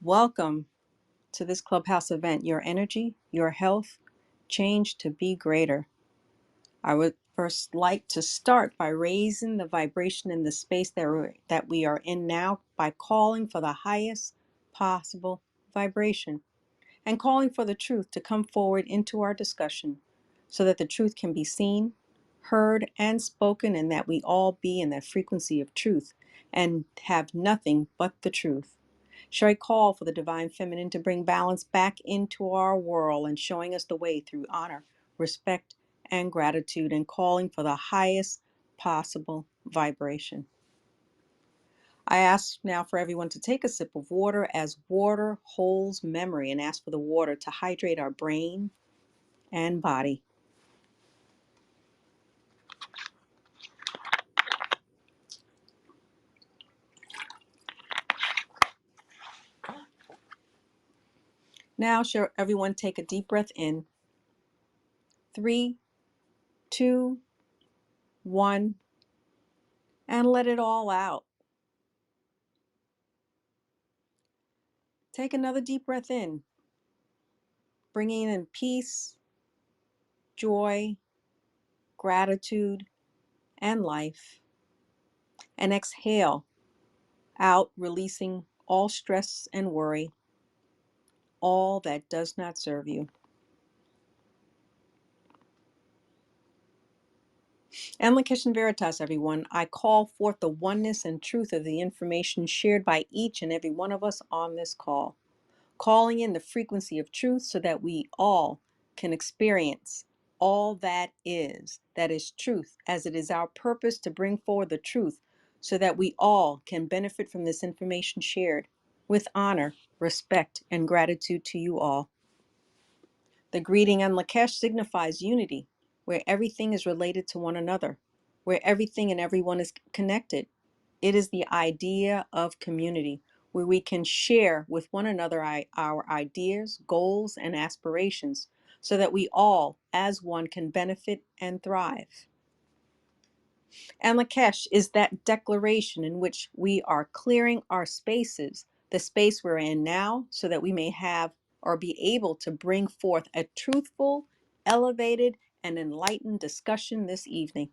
Welcome to this Clubhouse event, Your Energy, Your Health, Change to Be Greater. I would first like to start by raising the vibration in the space that we are in now by calling for the highest possible vibration and calling for the truth to come forward into our discussion so that the truth can be seen, heard, and spoken, and that we all be in that frequency of truth and have nothing but the truth. Shall I call for the divine feminine to bring balance back into our world and showing us the way through honor, respect, and gratitude, and calling for the highest possible vibration. I ask now for everyone to take a sip of water as water holds memory, and ask for the water to hydrate our brain and body. Now, shall everyone take a deep breath in? 3, 2, 1, and let it all out. Take another deep breath in, bringing in peace, joy, gratitude, and life. And exhale out, releasing all stress and worry, all that does not serve you. And Lakesh Veritas, everyone, I call forth the oneness and truth of the information shared by each and every one of us on this call, calling in the frequency of truth so that we all can experience all that is truth, as it is our purpose to bring forward the truth so that we all can benefit from this information shared with honor, respect, and gratitude to you all. The greeting on Lakesh signifies unity, where everything is related to one another, where everything and everyone is connected. It is the idea of community, where we can share with one another our ideas, goals, and aspirations, so that we all, as one, can benefit and thrive. And Lakesh is that declaration in which we are clearing our spaces, the space we're in now, so that we may have or be able to bring forth a truthful, elevated, and enlightened discussion this evening,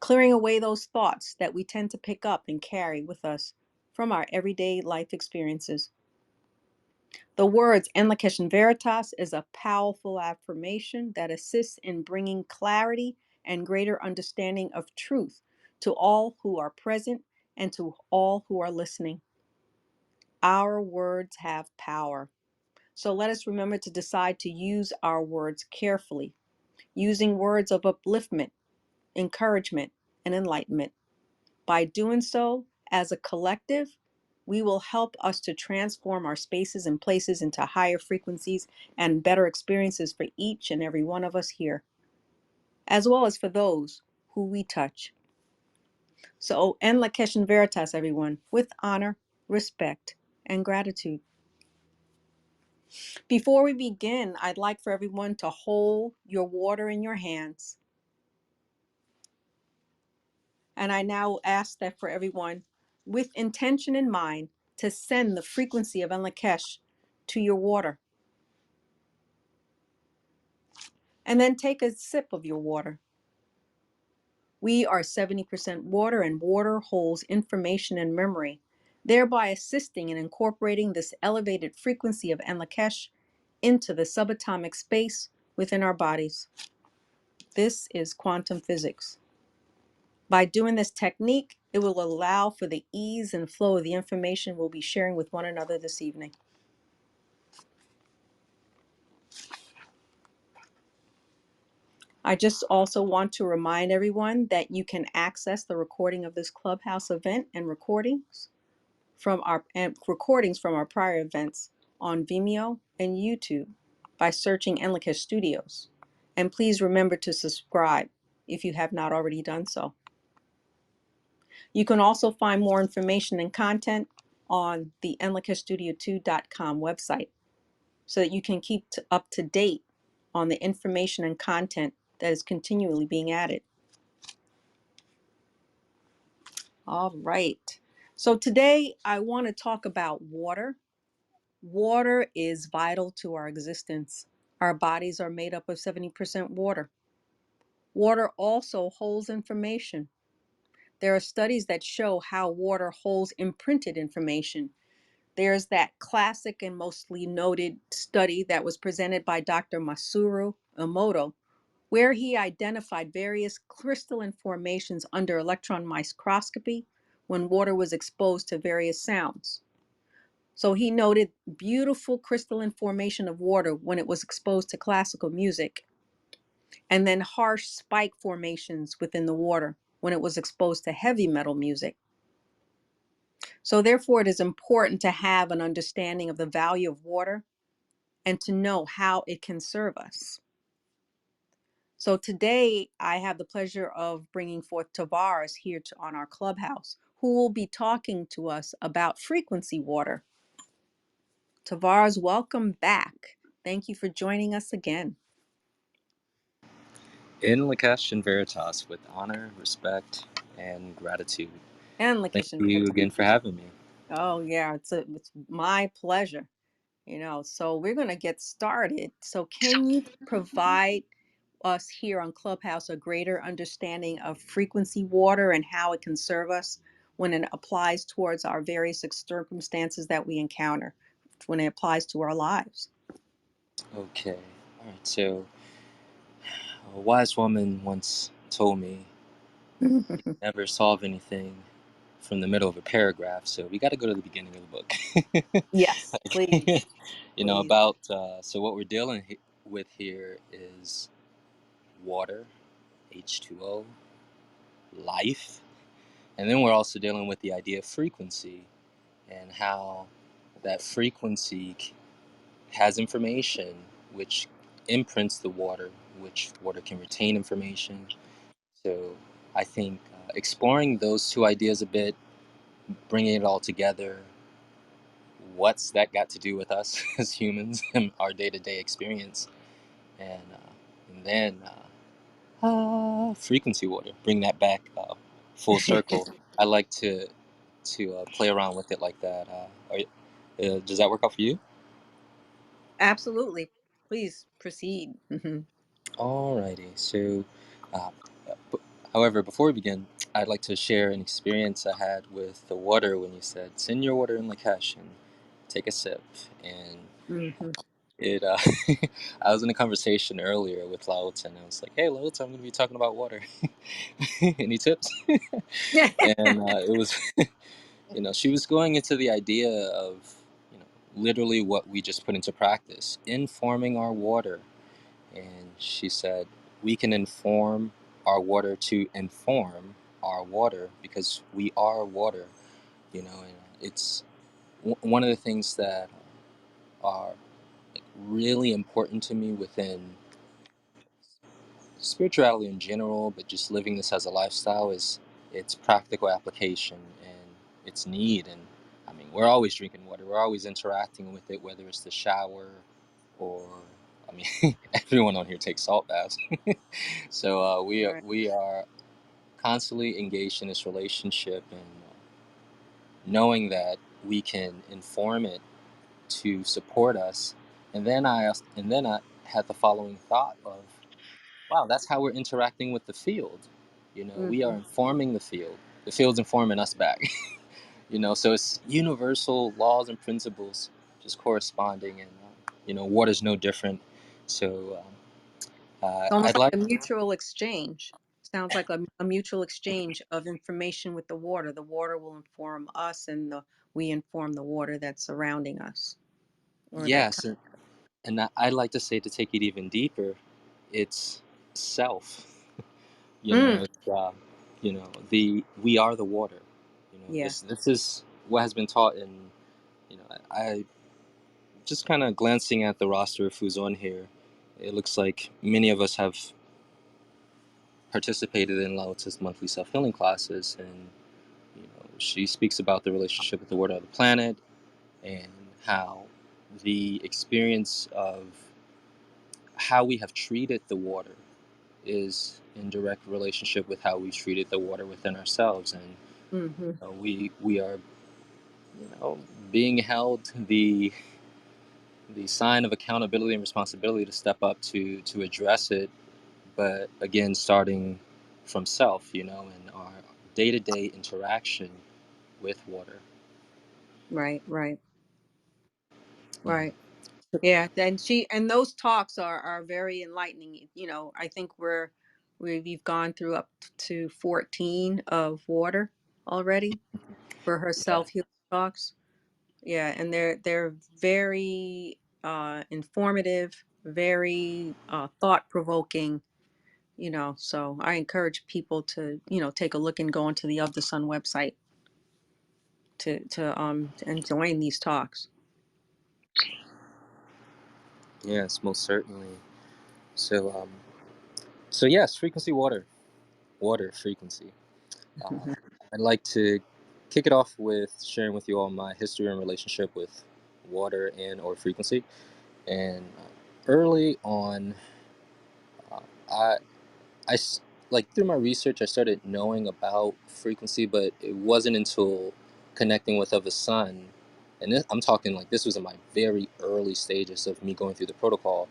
clearing away those thoughts that we tend to pick up and carry with us from our everyday life experiences. The words En Lakesh Veritas is a powerful affirmation that assists in bringing clarity and greater understanding of truth to all who are present and to all who are listening. Our words have power. So let us remember to decide to use our words carefully, using words of upliftment, encouragement, and enlightenment. By doing so, as a collective, we will help us to transform our spaces and places into higher frequencies and better experiences for each and every one of us here, as well as for those who we touch. So, En Lakesh Veritas, everyone, with honor, respect, and gratitude. Before we begin, I'd like for everyone to hold your water in your hands. And I now ask that for everyone, with intention in mind, to send the frequency of En Lakesh to your water. And then take a sip of your water. We are 70% water, and water holds information and memory, thereby assisting in incorporating this elevated frequency of En Lakesh into the subatomic space within our bodies. This is quantum physics. By doing this technique, it will allow for the ease and flow of the information we'll be sharing with one another this evening. I just also want to remind everyone that you can access the recording of this Clubhouse event and recordings from our prior events on Vimeo and YouTube by searching En Lakesh Studios. And please remember to subscribe if you have not already done so. You can also find more information and content on the enlakeshstudio2.com website so that you can keep up to date on the information and content that is continually being added. All right. So today I want to talk about water Water is vital to our existence. Our bodies are made up of 70% water. Water also holds information. There are studies that show how water holds imprinted information. There's that classic and mostly noted study that was presented by Dr. Masaru Emoto, where he identified various crystalline formations under electron microscopy when water was exposed to various sounds. So he noted beautiful crystalline formation of water when it was exposed to classical music, and then harsh spike formations within the water when it was exposed to heavy metal music. So therefore, it is important to have an understanding of the value of water and to know how it can serve us. So today, I have the pleasure of bringing forth Tarvars here on our Clubhouse, who will be talking to us about frequency water. Tarvars, welcome back. Thank you for joining us again. In Lakesh and Veritas, with honor, respect, and gratitude. And Thank Lakeisha you Veritas. again for having me. Oh yeah, it's my pleasure. So we're going to get started. So can you provide us here on Clubhouse a greater understanding of frequency water and how it can serve us when it applies towards our various circumstances that we encounter, when it applies to our lives? Okay, all right. So, a wise woman once told me, "You never solve anything from the middle of a paragraph." So we got to go to the beginning of the book. Yes, please, please. About so what we're dealing with here is water, H2O, life, and then we're also dealing with the idea of frequency and how that frequency has information which imprints the water, which water can retain information. So I think exploring those two ideas a bit, bringing it all together, what's that got to do with us as humans and our day-to-day experience, and then frequency water, bring that back full circle. I like to play around with it like that. Does that work out for you? Absolutely. Please proceed. Alrighty. So, uh, b- however, before we begin, I'd like to share an experience I had with the water when you said, "Send your water in Lakesh and take a sip." And Hmm. it, I was in a conversation earlier with Laut, and I was like, "Hey, Laut, I'm going to be talking about water. Any tips?" And it was, she was going into the idea of, literally what we just put into practice, informing our water. And she said, we can inform our water to inform our water because we are water, and it's one of the things that are like, really important to me within spirituality in general, but just living this as a lifestyle is its practical application and its need. And I mean, we're always drinking water, we're always interacting with it, whether it's the shower or, I mean, everyone on here takes salt baths. So Right. we are constantly engaged in this relationship, and knowing that we can inform it to support us. And then I had the following thought of, wow, that's how we're interacting with the field. We are Hmm. informing the field. The field's informing us back. So it's universal laws and principles just corresponding, and water's no different. So It's almost I'd like like. a mutual exchange. Sounds like a mutual exchange of information with the water. The water will inform us, and we inform the water that's surrounding us, or that. Yes, and I'd like to say, to take it even deeper, it's self. Mm, It's the we are the water. yeah. This is what has been taught in. I just kind of glancing at the roster of who's on here. It looks like many of us have participated in Lao Tzu's monthly self healing classes, and she speaks about the relationship with the water of the planet and how the experience of how we have treated the water is in direct relationship with how we treated the water within ourselves, and Hmm. we are being held the the sign of accountability and responsibility to step up to address it. But again, starting from self, and our day-to-day interaction with water. Right, right, Yeah. right. Yeah, and those talks are very enlightening. I think we've gone through up to 14 of water already for her Yeah. self-healing talks. Yeah, and they're very informative, very thought-provoking, so I encourage people to, take a look and go onto the Of the Sun website to and join these talks. Yes, most certainly. So, so yes, frequency water frequency. Uh, I'd like to kick it off with sharing with you all my history and relationship with water and or frequency. And early on, uh, I, like through my research, I started knowing about frequency, but it wasn't until connecting with Of the Sun, and I'm talking like this was in my very early stages of me going through the protocol.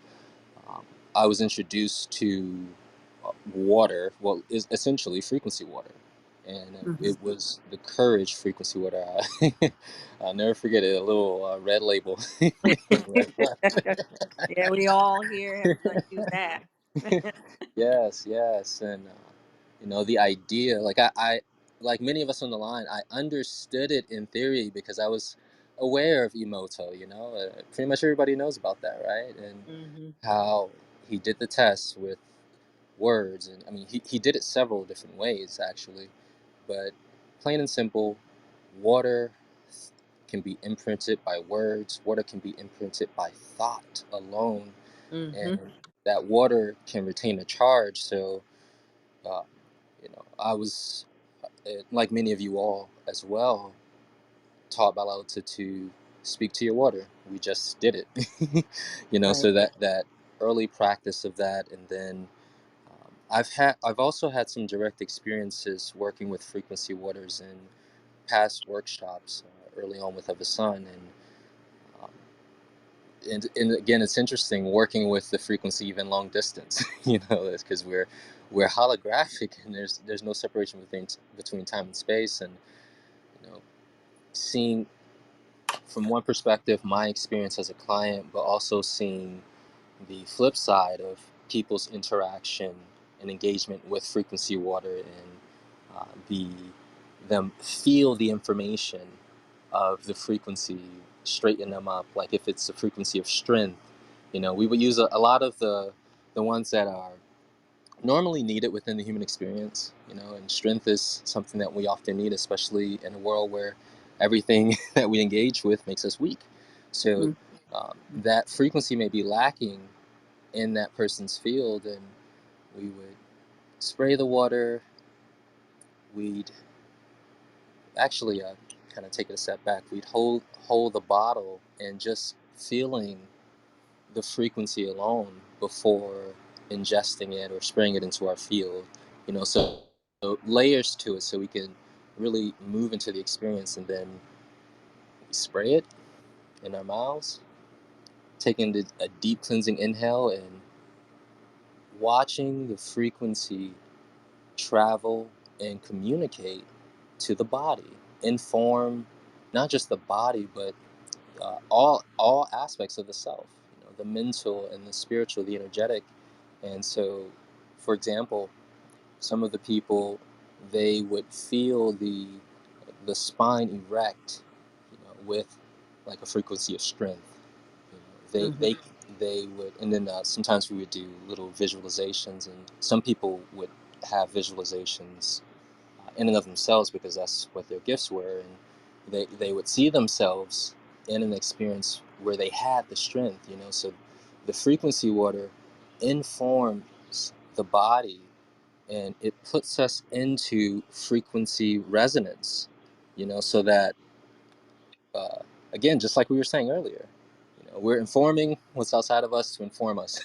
um, I was introduced to water, well, is essentially frequency water, and Hmm. it was the Courage frequency water. I'll never forget it. A little red label. Yeah, we all here have used that. Yes, yes, and the idea, like I, like many of us on the line, I understood it in theory because I was aware of Emoto. Pretty much everybody knows about that, right? And Hmm. how he did the test with words, and I mean, he did it several different ways actually, but plain and simple, water can be imprinted by words. Water can be imprinted by thought alone, Hmm. and that water can retain a charge. So, uh, I was, like many of you all as well, taught by Lao Tzu to speak to your water. We just did it, Right. So that early practice of that, and then I've also had some direct experiences working with frequency waters in past workshops early on with Of the Sun, um, and again, it's interesting working with the frequency even long distance, because we're holographic, and there's no separation between time and space, and you know seeing from one perspective my experience as a client, but also seeing the flip side of people's interaction and engagement with frequency water, and the them feel the information of the frequency, straighten them up. Like if it's a frequency of strength, we would use a lot of the ones that are normally needed within the human experience. And strength is something that we often need, especially in a world where everything that we engage with makes us weak. So that frequency may be lacking in that person's field, and we would spray the water. We'd actually kind of take it a step back. We'd hold the bottle and just feeling the frequency alone before ingesting it or spraying it into our field. So layers to it, so we can really move into the experience, and then we spray it in our mouths, taking a deep cleansing inhale and watching the frequency travel and communicate to the body, inform not just the body, but all aspects of the self, the mental and the spiritual, the energetic. And so, for example, some of the people, they would feel the spine erect, with like a frequency of strength. You know, Hmm. they they they would, and then sometimes we would do little visualizations, and some people would have visualizations in and of themselves because that's what their gifts were, and they would see themselves in an experience where they had the strength. So the frequency water informs the body, and it puts us into frequency resonance, so that uh, again, just like we were saying earlier, we're informing what's outside of us to inform us.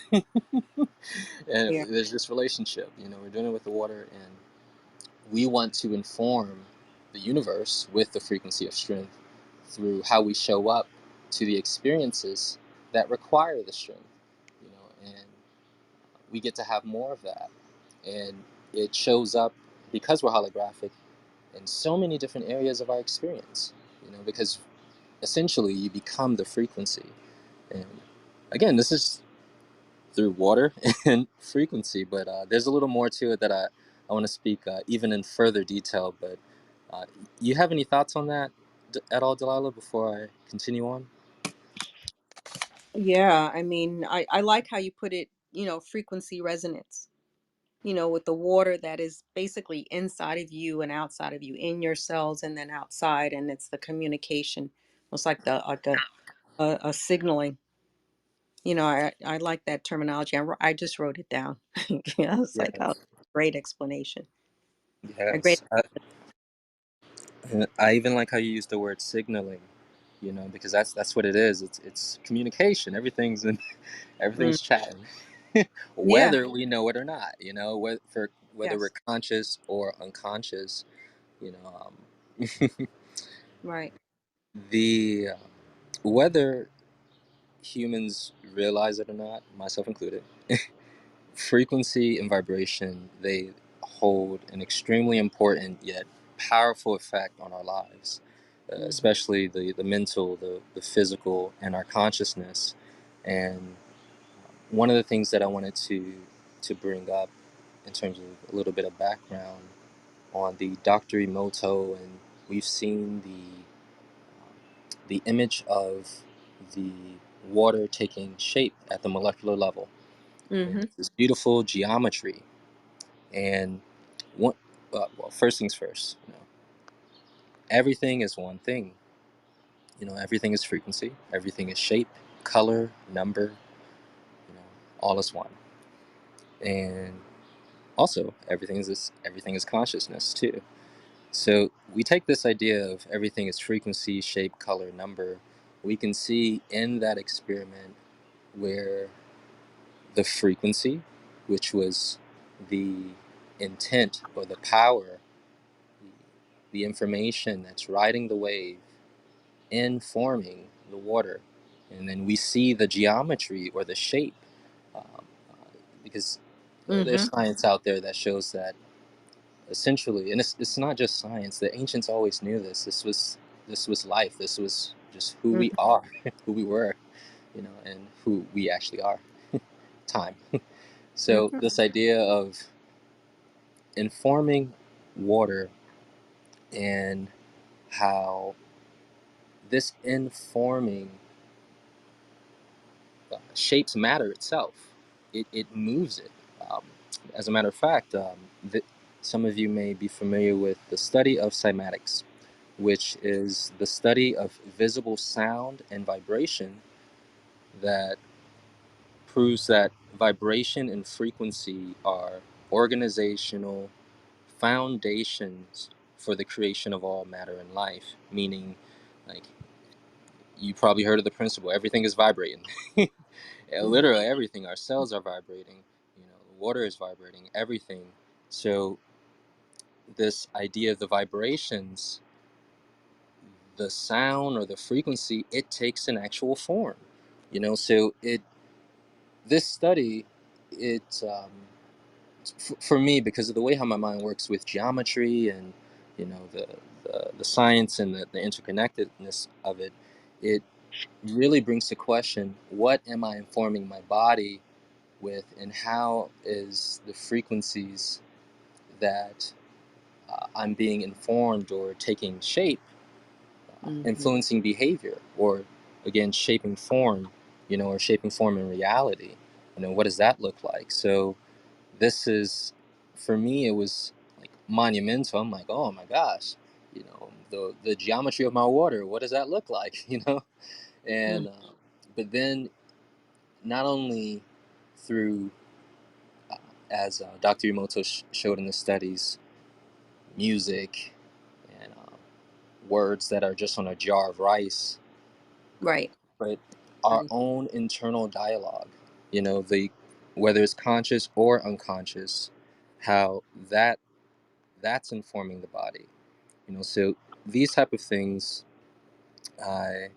And Yeah. there's this relationship, we're doing it with the water, and we want to inform the universe with the frequency of strength through how we show up to the experiences, that require the strength, and we get to have more of that. And it shows up because we're holographic in so many different areas of our experience, because essentially you become the frequency. And again, this is through water and frequency, but there's a little more to it that I want to speak even in further detail. But uh, you have any thoughts on that at all, Delilah, before I continue on? Yeah, I mean, I like how you put it, frequency resonance, with the water that is basically inside of you and outside of you, in your cells and then outside, and it's the communication. It's like a signaling. I like that terminology. I just wrote it down. Yeah, it's like a Yes. great explanation. A great. Yes. And I even like how you use the word signaling, because that's what it is. It's communication. Mm, Everything's chatting, yeah. whether we know it or not. Whether we're Yes. conscious or unconscious. You know, Right. the whether humans realize it or not, myself included, frequency and vibration, they hold an extremely important yet powerful effect on our lives, Hmm. especially the mental, the physical, and our consciousness. And one of the things that I wanted to bring up in terms of a little bit of background on the Dr. Emoto, and we've seen the image of the water taking shape at the molecular level. And Hmm. it's this beautiful geometry. And one, well, first things first, everything is one thing. Everything is frequency, everything is shape, color, number, all is one. And also, everything is consciousness too. So we take this idea of everything is frequency, shape, color, number. We can see in that experiment where the frequency, which was the intent or the power, the, the information that's riding the wave, informing the water. And then we see the geometry or the shape, because there's Hmm. science out there that shows that essentially, and it's not just science, the ancients always knew this. This was life. This was just who we are, who we were, and who we actually are. Time. So Hmm. this idea of informing water, and how this informing shapes matter itself. It moves it. Um, as a matter of fact, some of you may be familiar with the study of cymatics, which is the study of visible sound and vibration that proves that vibration and frequency are organizational foundations for the creation of all matter and life. Meaning, like, you probably heard of the principle, everything is vibrating. Hmm. Literally everything. Our cells are vibrating. The water is vibrating. Everything. So this idea of the vibrations, the sound or the frequency, it takes an actual form. So this study, it for me, because of the way how my mind works with geometry and the science and the interconnectedness of it, it really brings to question, what am I informing my body with, and how is the frequencies that I'm being informed or taking shape, Hmm. influencing behavior, or again shaping form, or shaping form in reality. What does that look like? So this is, for me, it was like monumental. I'm like, oh my gosh, the geometry of my water, what does that look like? And but then, not only through, as Dr. Emoto showed in the studies, music and words that are just on a jar of rice, Right. but our Right. own internal dialogue, the whether it's conscious or unconscious, how that's informing the body. So these type of things, I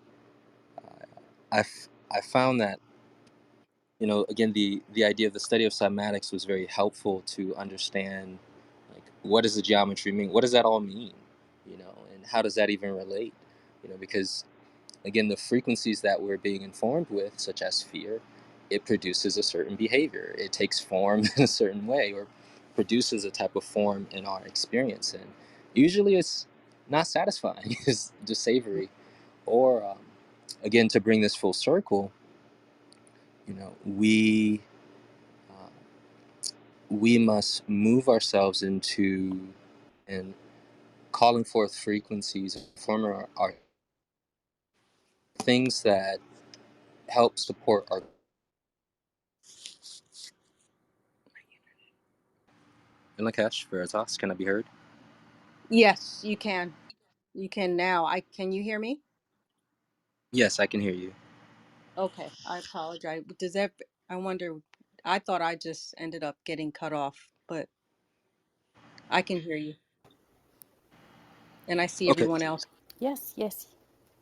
I, I found that, again, the idea of the study of cymatics was very helpful to understand, like, what does the geometry mean? What does that all mean? And how does that even relate? Because, again, the frequencies that we're being informed with, such as fear, it produces a certain behavior. It takes form in a certain way, or produces a type of form in our experience. And usually it's not satisfying, it's just savory. Or, again, to bring this full circle, uh, we must move ourselves into and calling forth frequencies, forming our things that help support our Inlakesh Veritas. Can I be heard? Yes, you can. You can now. Can you hear me? Yes, I can hear you. Okay, I apologize. Does that I wonder I thought I just ended up getting cut off, but I can hear you and I see Okay. everyone else. Yes, yes.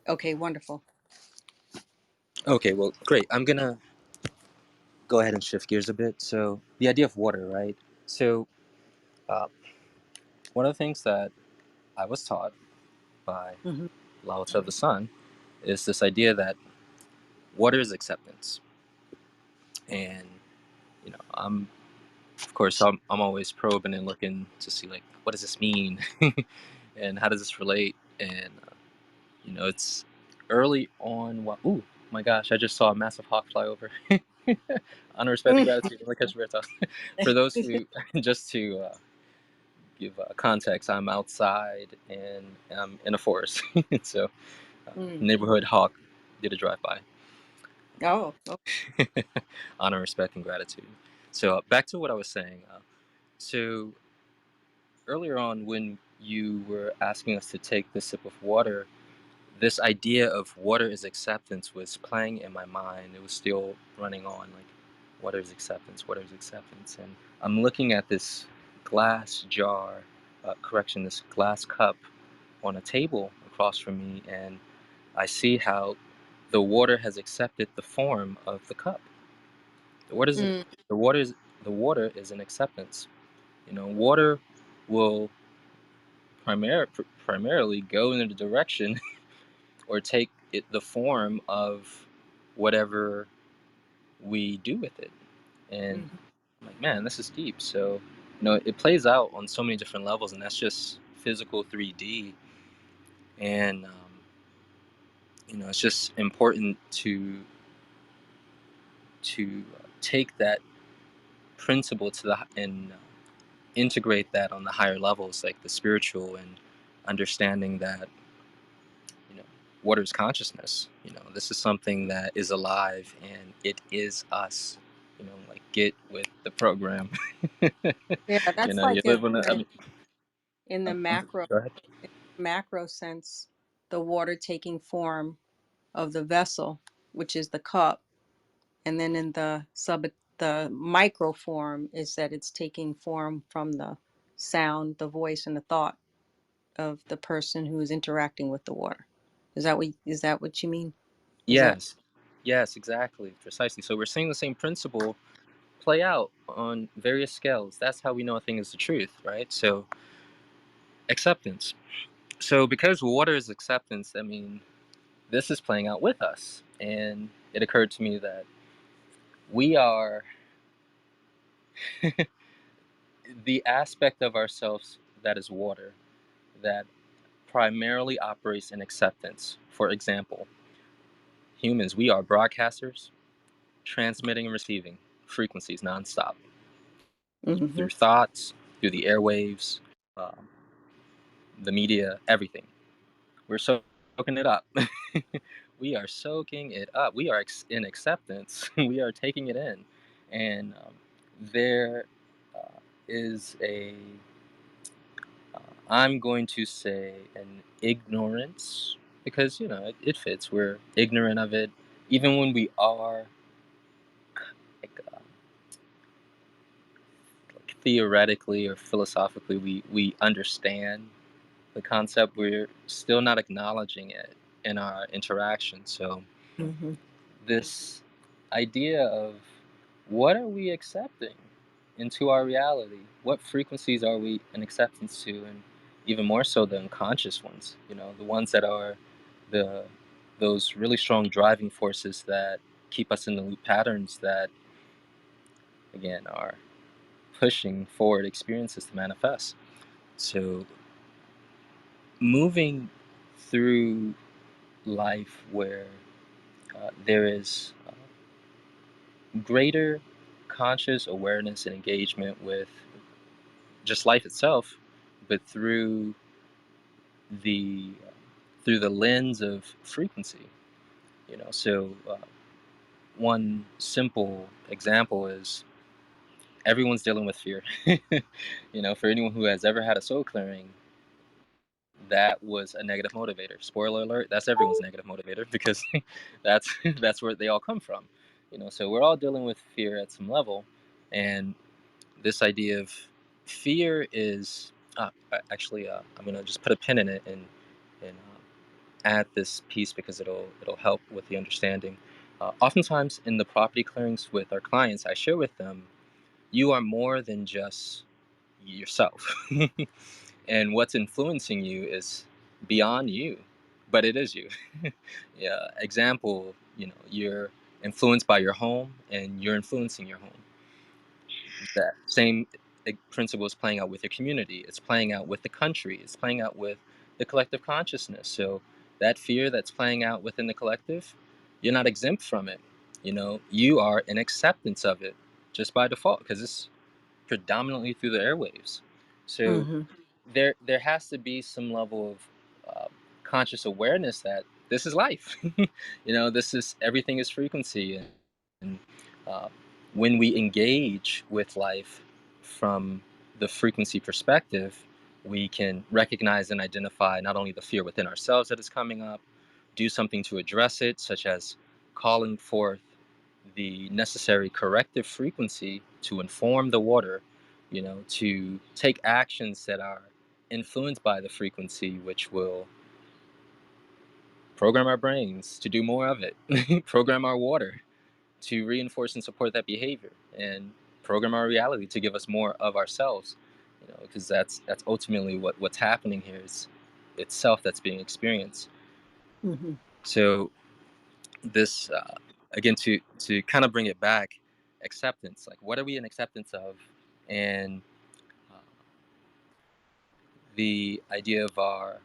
Okay, wonderful. Okay, well, great. I'm gonna go ahead and shift gears a bit. So, the idea of water, right? So, uh, one of the things that I was taught by Hmm. Lao Tzu of the Sun is this idea that water is acceptance. And, I'm, of course, I'm always probing and looking to see, like, what does this mean? And how does this relate? And, it's early on. Ooh, my gosh, I just saw a massive hawk fly over. Honor, respect, and gratitude. Let me catch your breath. For those who, just to give context, I'm outside and I'm in a forest. So, Mm. neighborhood hawk did a drive by. Oh, oh. Honor, respect, and gratitude. So, back to what I was saying. So, earlier on, when you were asking us to take this sip of water, this idea of water is acceptance was playing in my mind. It was still running on, like, water is acceptance, water is acceptance. And I'm looking at this glass jar, this glass cup on a table across from me, and I see how the water has accepted the form of the cup. The water is Mm. the water is the water is an acceptance. Water will primarily go in the direction or take the form of whatever we do with it. And Mhm. I'm like, man, this is deep. So, it plays out on so many different levels, and that's just physical 3D. And, it's just important to take that principle to the and integrate that on the higher levels, like the spiritual, and understanding that you know water is consciousness. This is something that is alive, and it is us. Like, get with the program. Yeah, that's You like live on the. I mean, in the macro go ahead. macro sense, the water taking form of the vessel, which is the cup, and then in the micro form is that it's taking form from the sound, the voice, and the thought of the person who is interacting with the water. Is that what you mean? Is that Yes, yes, exactly, precisely. So we're seeing the same principle play out on various scales. That's how we know a thing is the truth, right? So, acceptance. So, because water is acceptance, I mean, this is playing out with us. And it occurred to me that we are the aspect of ourselves that is water, that primarily operates in acceptance. For example, humans, we are broadcasters, transmitting and receiving frequencies nonstop mm-hmm, through thoughts, through the airwaves, um, the media, everything. We're soaking it up. We are soaking it up. We are in acceptance. We are taking it in. And there is I'm going to say, an ignorance, because, it fits. We're ignorant of it. Even when we are, like, theoretically or philosophically, we understand the concept, we're still not acknowledging it in our interaction. So, mm-hmm. this idea of what are we accepting into our reality? What frequencies are we in acceptance to? And even more so the unconscious ones, the ones that are the those really strong driving forces that keep us in the loop patterns that again are pushing forward experiences to manifest. So moving through life where there is greater conscious awareness and engagement with just life itself, but the through the lens of frequency. So one simple example is everyone's dealing with fear. For anyone who has ever had a soul clearing, that was a negative motivator. Spoiler alert, that's everyone's negative motivator because that's that's where they all come from. So we're all dealing with fear at some level, and this idea of fear is actually I'm gonna just put a pin in it and add this piece because it'll help with the understanding. Oftentimes in the property clearings with our clients, I share with them you are more than just yourself. And what's influencing you is beyond you, but it is you. Yeah, example, you're influenced by your home and you're influencing your home. That same principle is playing out with your community, it's playing out with the country, it's playing out with the collective consciousness. So that fear that's playing out within the collective, you're not exempt from it. You are in acceptance of it just by default because it's predominantly through the airwaves. So Mm-hmm. there has to be some level of conscious awareness that this is life. This is everything is frequency, and uh, when we engage with life from the frequency perspective, we can recognize and identify not only the fear within ourselves that is coming up, do something to address it, such as calling forth the necessary corrective frequency to inform the water, to take actions that are influenced by the frequency, which will program our brains to do more of it, program our water to reinforce and support that behavior, and program our reality to give us more of ourselves. Because that's ultimately what's happening here is itself that's being experienced. Mm-hmm. So this again to kind of bring it back, acceptance. Like, what are we in acceptance of, and uh, the idea of our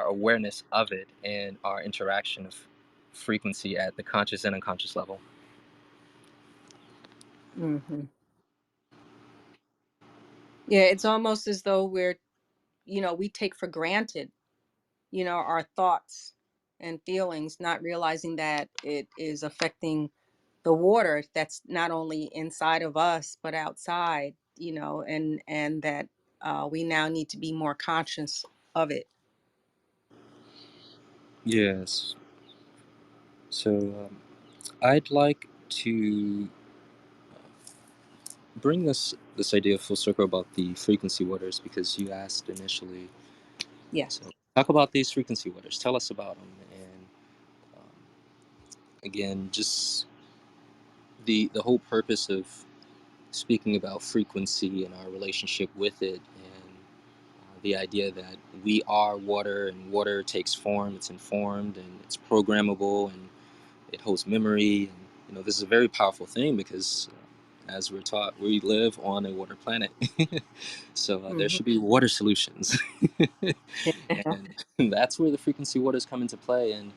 awareness of it and our interaction of frequency at the conscious and unconscious level. Mm-hmm. Yeah, it's almost as though we take for granted, our thoughts and feelings, not realizing that it is affecting the water that's not only inside of us but outside, and that we now need to be more conscious of it. Yes. So I'd like to bring this idea full circle about the frequency waters because you asked initially. Yes. So talk about these frequency waters. Tell us about them, and um, again, just the whole purpose of speaking about frequency and our relationship with it, and the idea that we are water and water takes form, it's informed and it's programmable and it holds memory. And this is a very powerful thing because as we're taught, we live on a water planet. So there Hmm. should be water solutions. And that's where the frequency waters come into play. And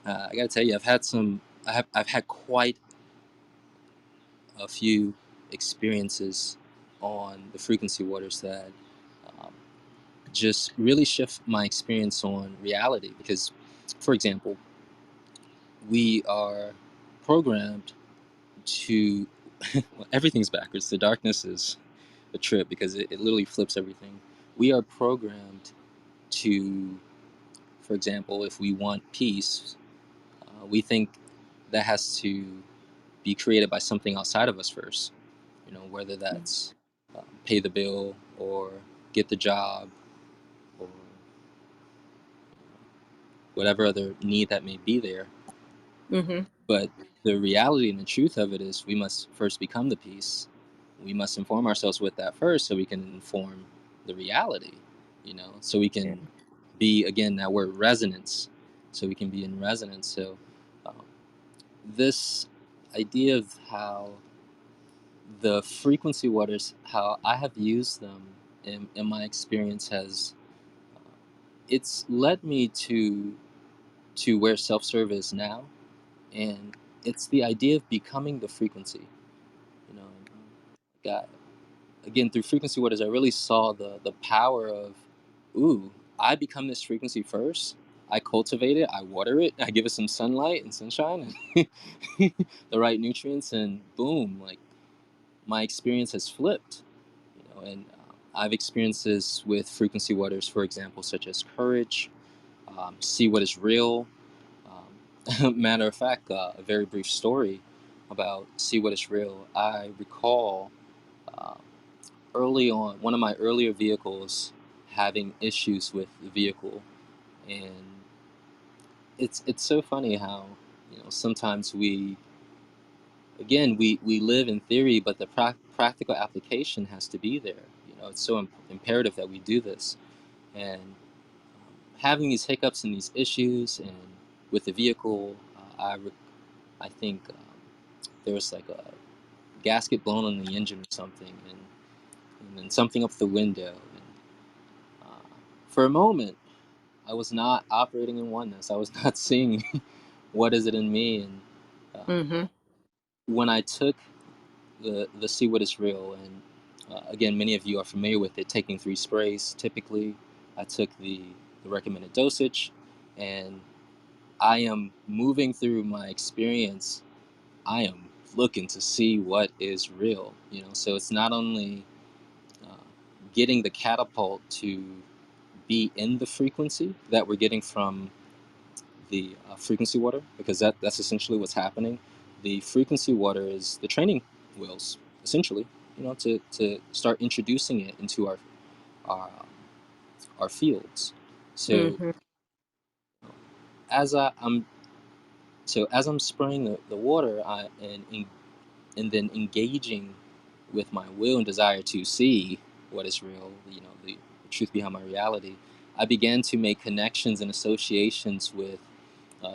I got to tell you, I've had quite a few experiences on the frequency waters that um, just really shift my experience on reality. Because, for example, we are programmed to, well, everything's backwards. The darkness is a trip because it literally flips everything. We are programmed to, for example, if we want peace, we think that has to be created by something outside of us first. Whether that's pay the bill or get the job or whatever other need that may be there. Hmm. But the reality and the truth of it is we must first become the peace. We must inform ourselves with that first so we can inform the reality, so we Yeah. can be, again, that word resonance, so we can be in resonance. So um, this idea of how the frequency waters, how I have used them in my experience, has it's led me to where self-serve is now. And it's the idea of becoming the frequency. God, again, through frequency waters, I really saw the power of, ooh, I become this frequency first. I cultivate it, I water it, I give it some sunlight and sunshine and the right nutrients, and boom, like, my experience has flipped. And I've experienced this with frequency waters, for example, such as courage, see what is real. Matter of fact, a very brief story about see what is real. I recall uh, early on, one of my earlier vehicles having issues with the vehicle, and it's so funny how sometimes we live in theory, but the practical application has to be there. It's so imperative that we do this. And having these hiccups and these issues, and with the vehicle, I think there was like a gasket blown on the engine or something, and then something up the window. And for a moment, I was not operating in oneness. I was not seeing what is it in me. And Mm-hmm. when I took the see what is real, and again, many of you are familiar with it, taking 3 sprays typically. I took the recommended dosage, and I am moving through my experience. I am looking to see what is real. So it's not only uh, getting the catapult to be in the frequency that we're getting from the frequency water, because that's essentially what's happening. The frequency water is the training wheels, essentially, to start introducing it into our, our fields. So Mm-hmm. as I'm spraying the water, and then engaging with my will and desire to see what is real, the truth behind my reality, I began to make connections and associations with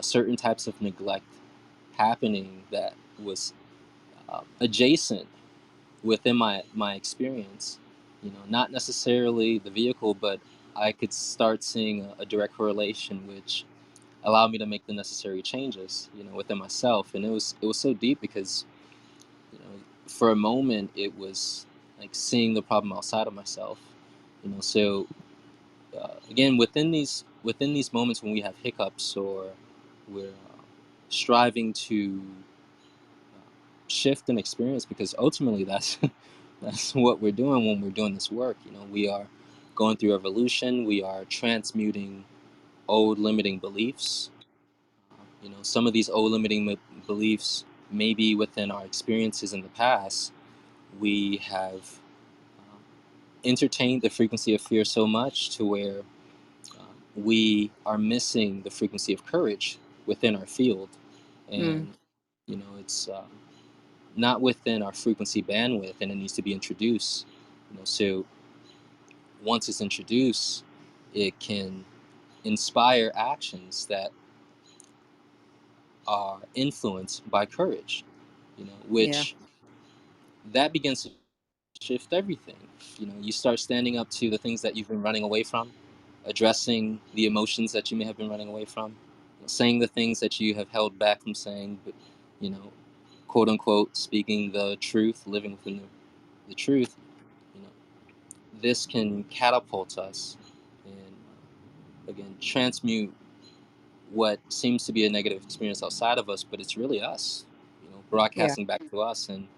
certain types of neglect happening that was adjacent within my experience. Not necessarily the vehicle, but I could start seeing a direct correlation, which allowed me to make the necessary changes, within myself. And it was so deep because, for a moment, it was like seeing the problem outside of myself. So again, within these moments when we have hiccups, or we're striving to shift and experience, because ultimately that's that's what we're doing when we're doing this work. We are going through evolution. We are transmuting old limiting beliefs. Some of these old limiting beliefs, maybe within our experiences in the past, we have um, entertained the frequency of fear so much to where we are missing the frequency of courage within our field. Mm. And it's not within our frequency bandwidth, and it needs to be introduced. So once it's introduced, it can inspire actions that are influenced by courage. Yeah. Which that begins to shift everything. You start standing up to the things that you've been running away from, addressing the emotions that you may have been running away from, saying the things that you have held back from saying, but you know, quote unquote, speaking the truth, living within the truth. You know, this can catapult us and again transmute what seems to be a negative experience outside of us, but it's really us, Yeah. broadcasting back to us. And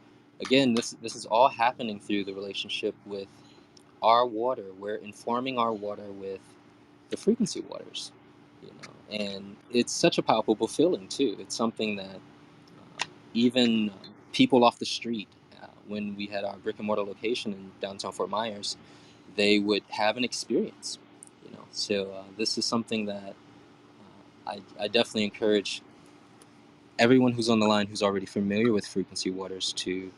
again, this is all happening through the relationship with our water. We're informing our water with the frequency waters, and it's such a palpable feeling too. It's something that even people off the street, when we had our brick and mortar location in downtown Fort Myers, they would have an experience. So this is something that I definitely encourage everyone who's on the line who's already familiar with frequency waters to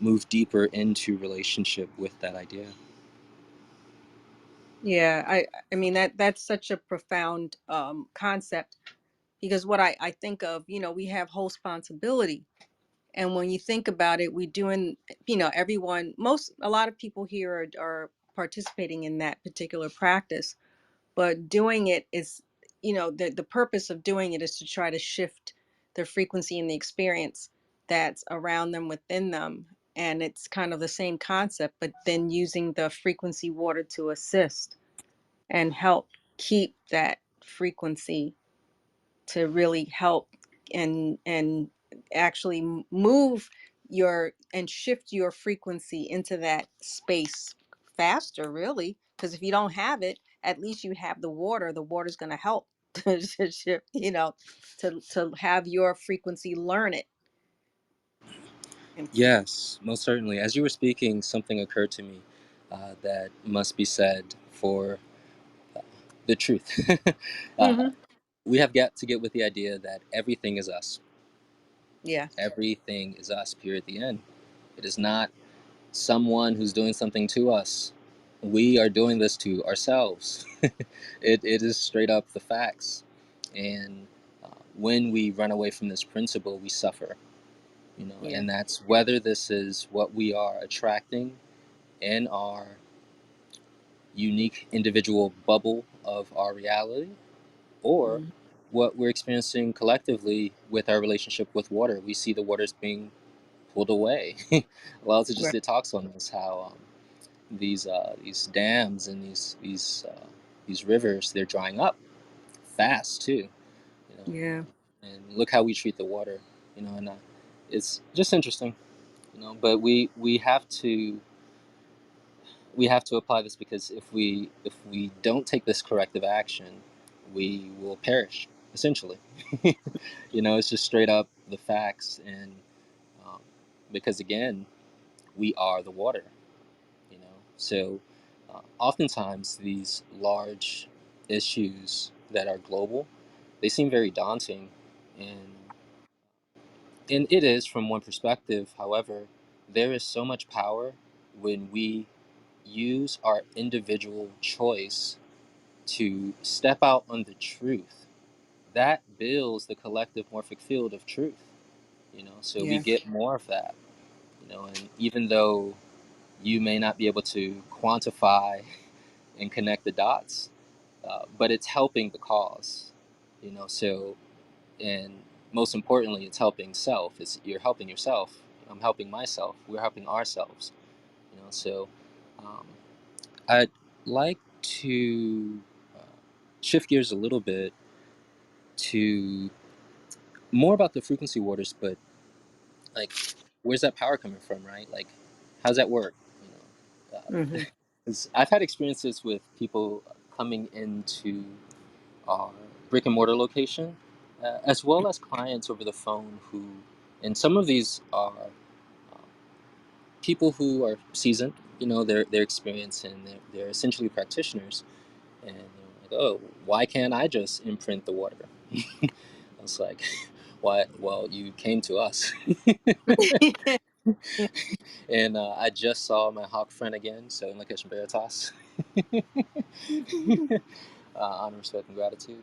move deeper into relationship with that idea. Yeah, I mean that's such a profound concept, because what I think of, we have whole responsibility. And when you think about it, we doing, everyone, a lot of people here are participating in that particular practice, but doing it is, the purpose of doing it is to try to shift the frequency and the experience that's around them, within them. And it's kind of the same concept, but then using the frequency water to assist and help keep that frequency, to really help and actually move your and shift your frequency into that space faster, really, because if you don't have it, at least you have the water's going to help to shift, to have your frequency learn it. And Yes, most certainly. As you were speaking, something occurred to me that must be said for the truth. uh, hmm we have got to get with the idea that everything is us. yeah, Everything is us, period, at the end. It is not someone who's doing something to us. We are doing this to ourselves. It is straight up the facts. And when we run away from this principle, we suffer. yeah, And that's whether this is what we are attracting in our unique individual bubble of our reality, or hmm what we're experiencing collectively with our relationship with water. We see the waters being pulled away. Lao Tzu just right, did talks on this, how these dams and these rivers, they're drying up fast too. You know, yeah, and look how we treat the water. And it's just interesting. But we have to apply this, because if we don't take this corrective action, we will perish essentially. It's just straight up the facts. And um, because again, we are the water. So oftentimes these large issues that are global, they seem very daunting, and and it is from one perspective. However, there is so much power when we use our individual choice to step out on the truth. That builds the collective morphic field of truth. So we yeah, get more of that. And even though you may not be able to quantify and connect the dots, but it's helping the cause. So, and most importantly, it's helping self. You're helping yourself. I'm helping myself. We're helping ourselves. So um, I'd like to uh, shift gears a little bit to more about the frequency waters, but like, where's that power coming from, right? Like, how's that work? You know, 'Cause I've had experiences with people coming into our brick and mortar location, as well as clients over the phone and some of these are um, people who are seasoned. They're experienced, and they're essentially practitioners. And like, oh, why can't I just imprint the water? I was like, why? Well, you came to us. And I just saw my hawk friend again, so in Location Veritas. Honor, respect, and gratitude.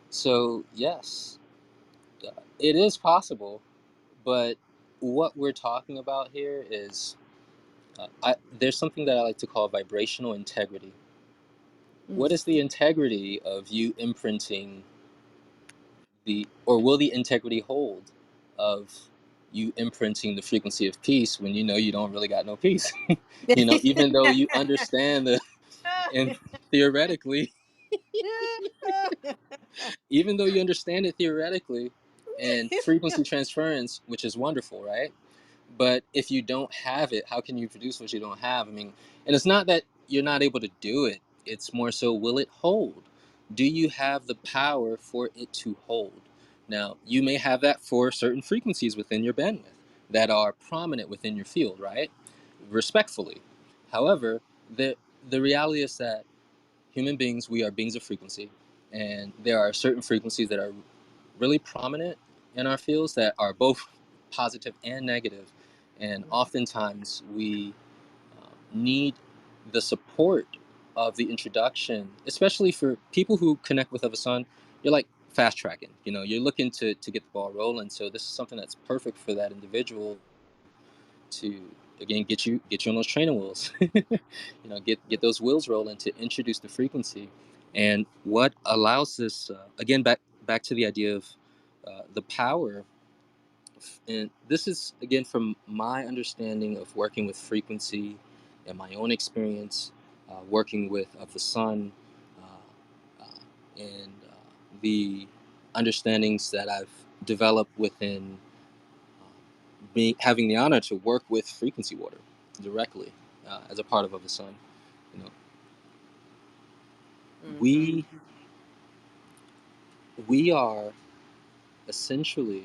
So, yes, it is possible, but what we're talking about here is there's something that I like to call vibrational integrity. What is the integrity of you imprinting or will the integrity hold of you imprinting the frequency of peace when you don't really got no peace? Even though you understand and theoretically, even though you understand it theoretically, and frequency transference, which is wonderful, right? But if you don't have it, how can you produce what you don't have? I mean, and it's not that you're not able to do it, it's more so, will it hold? Do you have the power for it to hold? Now, you may have that for certain frequencies within your bandwidth that are prominent within your field, right? Respectfully. However, the reality is that human beings, we are beings of frequency, and there are certain frequencies that are really prominent in our fields that are both positive and negative, and oftentimes we need the support of the introduction, especially for people who connect with Of a Sun. You're like fast tracking, you're looking to get the ball rolling. So this is something that's perfect for that individual to, again, get you on those training wheels. Get those wheels rolling to introduce the frequency. And what allows this, again, back to the idea of the power. And this is, again, from my understanding of working with frequency and my own experience working with Of the Sun, and the understandings that I've developed within having the honor to work with frequency water directly as a part of the Sun. You know, Mm-hmm. we we are essentially.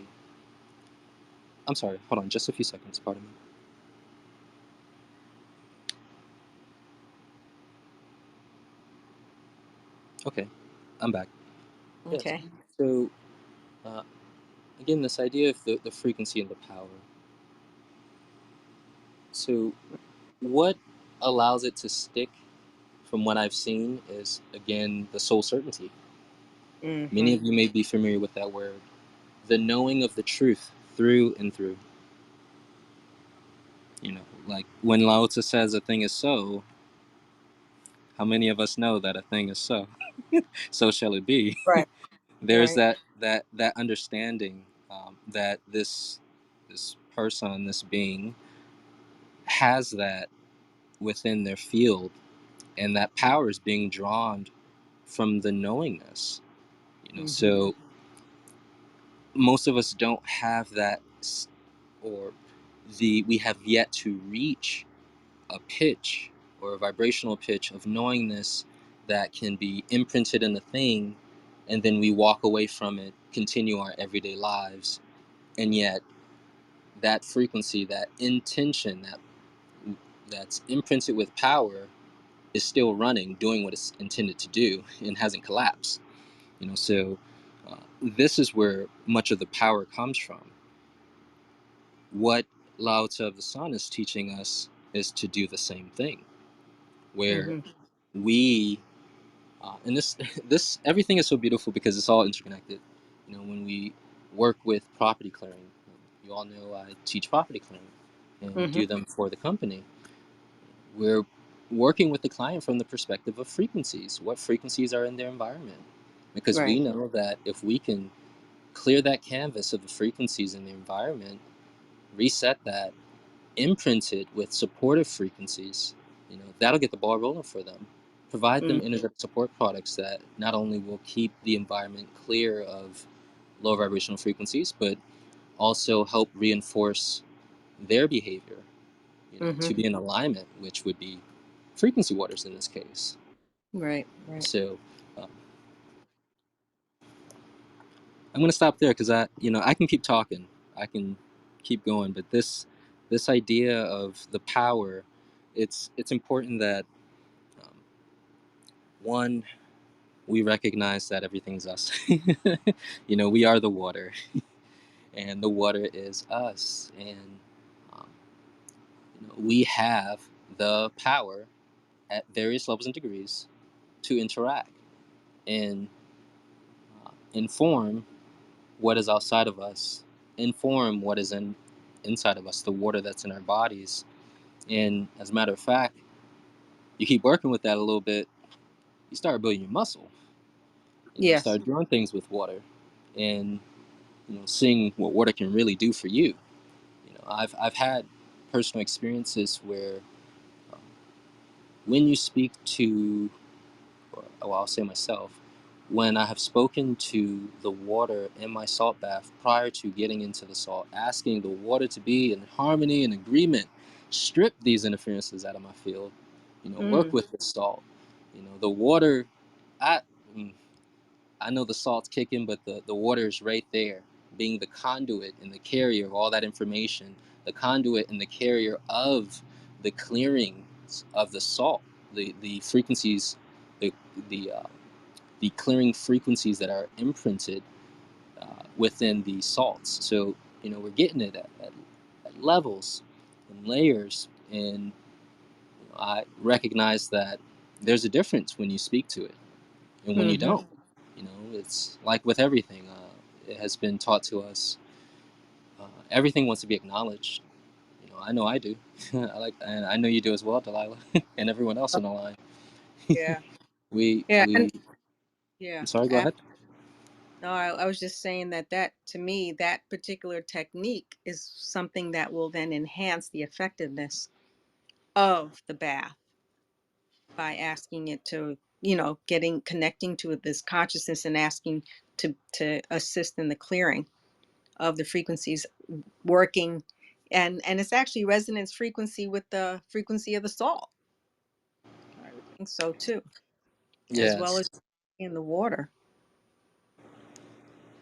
I'm sorry. Hold on, just a few seconds. Pardon me. Okay, I'm back. Yes. Okay. So uh, again, this idea of the frequency and the power. So what allows it to stick, from what I've seen, is again the soul certainty. Many Mm-hmm. of you may be familiar with that word. The knowing of the truth through and through. Like when Lao Tzu says a thing is so, how many of us know that a thing is so? So shall it be. Right. There's Right. that understanding that this person, this being, has that within their field, and that power is being drawn from the knowingness. Mm-hmm. So most of us don't have that, or we have yet to reach a pitch or a vibrational pitch of knowingness that can be imprinted in the thing, and then we walk away from it, continue our everyday lives, and yet that frequency, that intention, that's imprinted with power, is still running, doing what it's intended to do, and hasn't collapsed. So this is where much of the power comes from. What Lao Tzu of the Sun is teaching us is to do the same thing, where Mm-hmm. we and this everything is so beautiful because it's all interconnected. When we work with property clearing, you all know I teach property clearing and Mm-hmm. do them for the company. We're working with the client from the perspective of frequencies. What frequencies are in their environment? Because we Right. know that if we can clear that canvas of the frequencies in the environment, reset that, imprinted with supportive frequencies, that'll get the ball rolling for them. Provide them Mm-hmm. integrated support products that not only will keep the environment clear of low vibrational frequencies, but also help reinforce their behavior, Mm-hmm. to be in alignment, which would be frequency waters in this case. Right. Right. So um, I'm going to stop there because I can keep talking, I can keep going, but this idea of the power, it's important that um, one, we recognize that everything's us. We are the water, and the water is us, and um, we have the power at various levels and degrees to interact and inform what is outside of us, inform what is inside of us, the water that's in our bodies. And as a matter of fact, you keep working with that a little bit, you start building your muscle. You Yes. start doing things with water, and seeing what water can really do for you. I've had personal experiences where um, when you speak to, or well, I'll say myself, when I have spoken to the water in my salt bath prior to getting into the salt, asking the water to be in harmony and agreement, strip these interferences out of my field, work Mm. with the salt, the water. I, mm, I know the salt's kicking, but the water is right there, being the conduit and the carrier of all that information, the conduit and the carrier of the clearing of the salt, the frequencies, the the uh, the clearing frequencies that are imprinted within the salts. So, we're getting it at levels and layers. And I recognize that there's a difference when you speak to it and when you Mm-hmm. don't. It's like with everything. It has been taught to us. Everything wants to be acknowledged. I know I do. And I know you do as well, Delilah, and everyone else on the line. Yeah. we Yeah. And we. yeah. I'm sorry. Go ahead. No, I was just saying that to me, that particular technique is something that will then enhance the effectiveness of the bath by asking it to, getting connecting to this consciousness and asking to assist in the clearing of the frequencies working, and it's actually resonance frequency with the frequency of the salt. I would think so too, as well Yes. as in the water.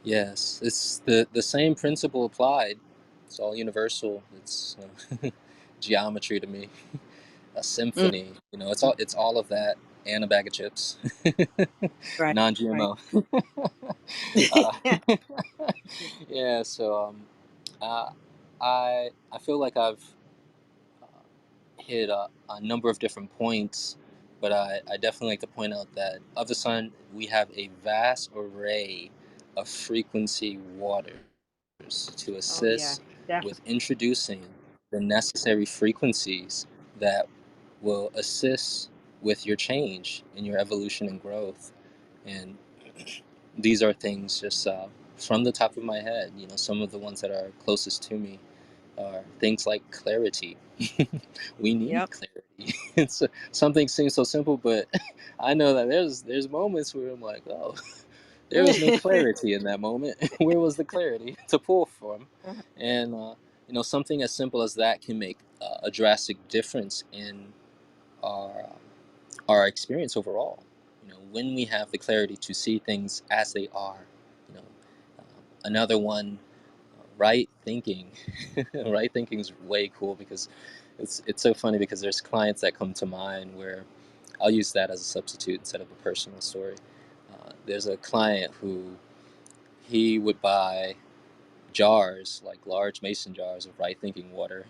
Yes. It's the same principle applied. It's all universal. It's geometry to me. A Mm, symphony. It's all of that and a bag of chips. right, right. Non-GMO. uh, yeah. So uh, I feel like I've hit a number of different points, but I definitely like to point out that of the sun we have a vast array of frequency waters to Oh yeah, assist with definitely. introducing the necessary frequencies that will assist with your change in your evolution and growth. And these are things just from the top of my head. Some of the ones that are closest to me are things like clarity. We need Yep. clarity. Something seems so simple, but I know that there's moments where I'm like, oh, there was no clarity in that moment. Where was the clarity to pull from? And something as simple as that can make a drastic difference in our experience overall. When we have the clarity to see things as they are. You know, Another one, right thinking. Right thinking is way cool because it's so funny because there's clients that come to mind where I'll use that as a substitute instead of a personal story. There's a client who he would buy jars, like large mason jars of right thinking water,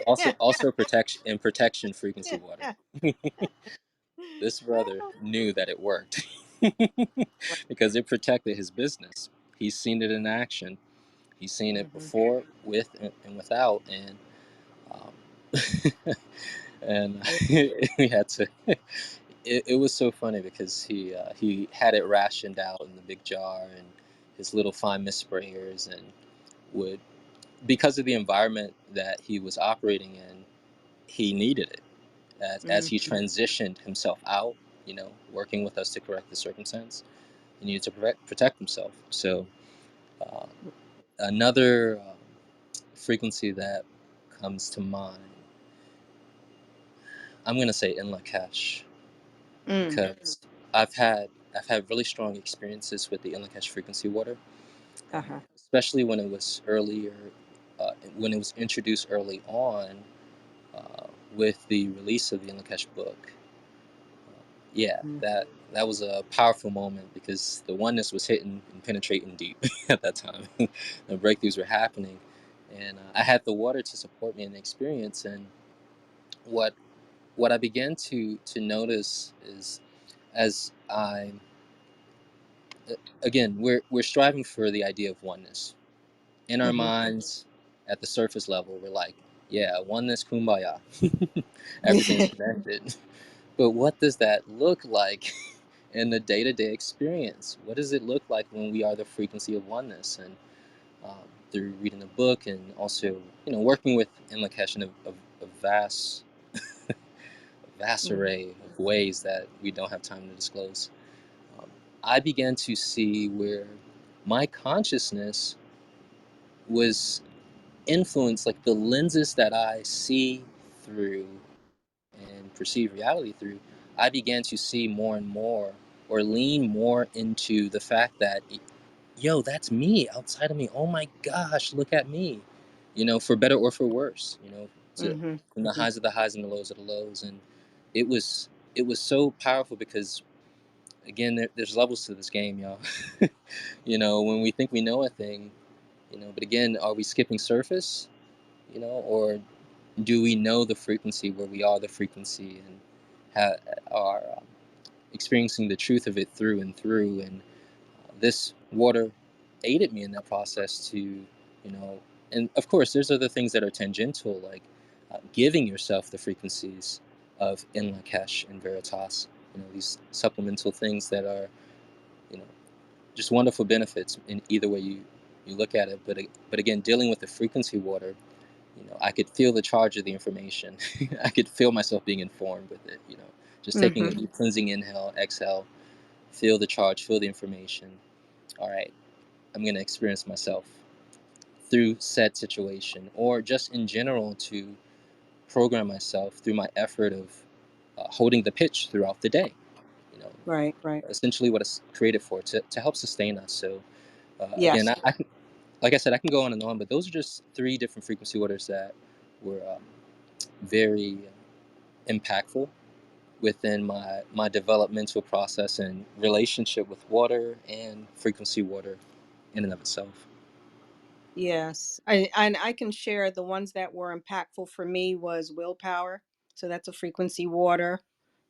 also protection frequency water. This brother knew that it worked because it protected his business. He's seen it in action. He's seen it Hmm. before, with, and without, and um, and Yeah. we had to. It was so funny because he had it rationed out in the big jar and his little fine mist sprayers, and would, because of the environment that he was operating in, he needed it as he Hmm. transitioned himself out. Working with us to correct the circumstance, he needed to protect himself. So uh, another frequency that comes to mind, I'm gonna say in Lakesh, Mm. because I've had really strong experiences with the Inlakesh frequency water, Uh-huh. especially when it was earlier, when it was introduced early on with the release of the Inlakesh book. Yeah, Mm. that was a powerful moment because the oneness was hitting and penetrating deep at that time. The breakthroughs were happening, and I had the water to support me in the experience. And what what I began to notice is, as I again, we're striving for the idea of oneness in our Hmm. minds. At the surface level, we're like, yeah, oneness, kumbaya. Everything's connected. But what does that look like in the day-to-day experience? What does it look like when we are the frequency of oneness? And through reading the book and also working with in Lakesh in a vast Hmm. array of ways that we don't have time to disclose, um, I began to see where my consciousness was influenced, like the lenses that I see through and perceive reality through. I began to see more and more, or lean more into the fact that, yo, that's me outside of me. Oh my gosh, look at me. For better or for worse. To Hmm. from the Hmm. highs of the highs and the lows of the lows, and it was so powerful because again, there's levels to this game, y'all. When we think we know a thing, but again, are we skipping surface, or do we know the frequency where we are the frequency and are experiencing the truth of it through and through? And this water aided me in that process to, and of course, there's other things that are tangential, like giving yourself the frequencies of in Lakesh and Veritas, these supplemental things that are, you know, just wonderful benefits in either way you look at it. But again, dealing with the frequency water, I could feel the charge of the information. I could feel myself being informed with it. Just taking Mm-hmm. a deep cleansing inhale, exhale, feel the charge, feel the information. All right, I'm going to experience myself through said situation, or just in general to program myself through my effort of holding the pitch throughout the day. You know, Right, right. Essentially what it's created for, to help sustain us. So again, Yes. I can, like I said, I can go on and on, but those are just three different frequency orders that were very impactful within my developmental process and relationship with water and frequency water in and of itself. Yes. And I can share the ones that were impactful for me was willpower. So that's a frequency water,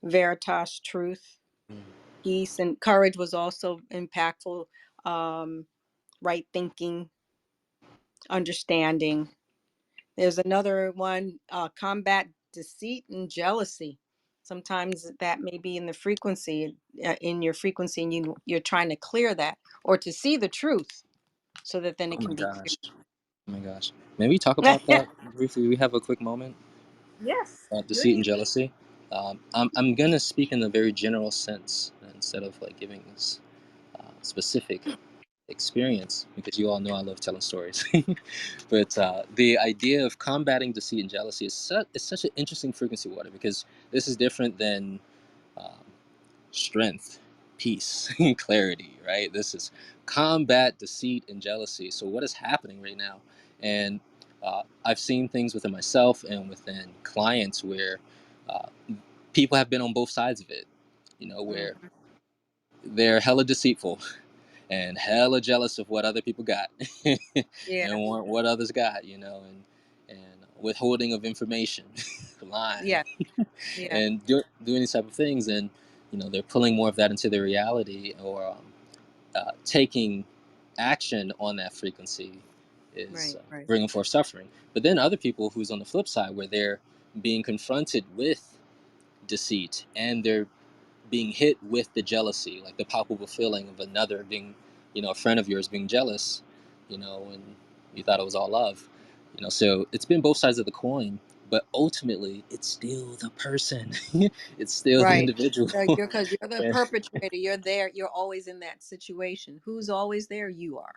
Veritas truth, Mm. peace, and courage was also impactful. Um, right thinking, understanding. There's another one, combat deceit and jealousy. Sometimes that may be in the frequency, in your frequency, and you're trying to clear that or to see the truth so that then Oh it my can be gosh. Oh my gosh. May we talk about clear. that briefly? We have a quick moment. Yes. Good Deceit and evening. jealousy. I'm gonna speak in a very general sense instead of like giving this specific experience, because you all know I love telling stories. But the idea of combating deceit and jealousy is such an interesting frequency water, because this is different than um, strength, peace, clarity, right? This is combat deceit and jealousy. So what is happening right now? And I've seen things within myself and within clients where uh, people have been on both sides of it, where Mhm. they're hella deceitful and hella jealous of what other people got Yeah. and want what others got, and withholding of information, lying, Yeah. Yeah. and doing these type of things. And they're pulling more of that into their reality, or taking action on that frequency is Right. Right. bringing forth suffering. But then other people who's on the flip side, where they're being confronted with deceit and they're being hit with the jealousy, like the palpable feeling of another being, a friend of yours being jealous, and you thought it was all love, so it's been both sides of the coin. But ultimately it's still the person. It's still the Right. individual. You're because you're the And perpetrator. You're there. You're always in that situation. Who's always there? You are.